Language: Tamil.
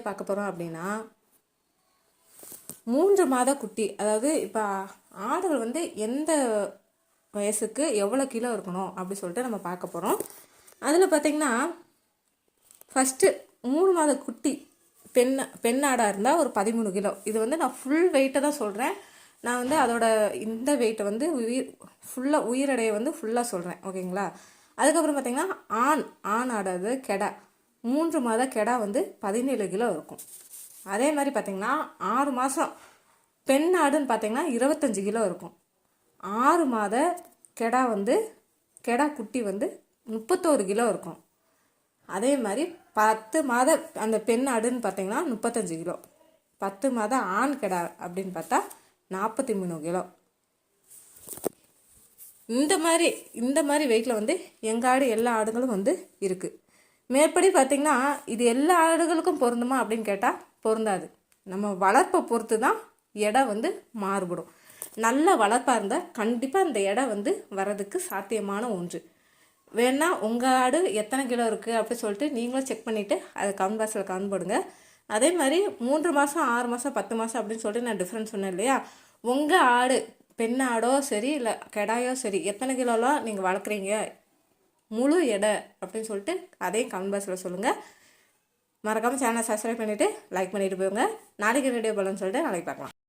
பார்க்க போகிறோம் அப்படின்னா 3 மாத குட்டி, அதாவது இப்போ ஆடுகள் வந்து எந்த வயசுக்கு எவ்வளோ கிலோ இருக்கணும் அப்படி சொல்லிட்டு நம்ம பார்க்க போகிறோம். அதில் பார்த்திங்கன்னா ஃபஸ்ட்டு 3 மாத குட்டி பெண் ஆடாக இருந்தால் ஒரு 13 கிலோ. இது வந்து நான் ஃபுல் வெயிட்டை தான் சொல்கிறேன். நான் வந்து அதோட இந்த வெயிட்டை வந்து உயிரடைய வந்து ஃபுல்லாக சொல்கிறேன், ஓகேங்களா. அதுக்கப்புறம் பார்த்திங்கன்னா ஆண் ஆடாது கெடா 3 மாத கெடா வந்து 17 கிலோ இருக்கும். அதே மாதிரி பார்த்திங்கன்னா 6 மாதம் பெண் ஆடுன்னு பார்த்திங்கன்னா 25 கிலோ இருக்கும். 6 மாத கெடா குட்டி வந்து 31 கிலோ இருக்கும். அதே மாதிரி 10 மாத அந்த பெண் ஆடுன்னு பார்த்திங்கன்னா 35 கிலோ. 10 மாத ஆண் கெடா அப்படின்னு பார்த்தா 43 கிலோ. இந்த மாதிரி வெயிட்டில் வந்து எங்கள் ஆடு எல்லா ஆடுகளும் வந்து இருக்குது. மேற்படி பார்த்திங்கன்னா இது எல்லா ஆடுகளுக்கும் பொருந்துமா அப்படின்னு கேட்டால் பொருந்தாது. நம்ம வளர்ப்பை பொறுத்து தான் எடை வந்து மாறுபடும். நல்ல வளர்ப்பாக இருந்தால் கண்டிப்பாக அந்த எடை வந்து வரதுக்கு சாத்தியமான ஒன்று. வேணால் உங்கள் ஆடு எத்தனை கிலோ இருக்குது அப்படின்னு சொல்லிட்டு நீங்களும் செக் பண்ணிவிட்டு அதை கமெண்ட் பாக்ஸில் கமெண்ட் போடுங்க. அதே மாதிரி 3 மாதம் 6 மாதம் 10 மாதம் அப்படின்னு சொல்லிட்டு நான் டிஃப்ரென்ஸ் சொன்னேன் இல்லையா. உங்கள் ஆடு பெண் ஆடோ சரி இல்லை கெடாயோ சரி எத்தனை கிலோலாம் நீங்கள் வளர்க்குறீங்க முழு எடை அப்படின்னு சொல்லிட்டு அதையும் கமெண்ட் பாக்ஸில் சொல்லுங்கள். மறக்காமல் சேனலை சப்ஸ்கிரைப் பண்ணிவிட்டு லைக் பண்ணிவிட்டு போங்க. நாளைக்கு வீடியோ போகலான்னு சொல்லிட்டு நாளைக்கு பார்க்கலாம்.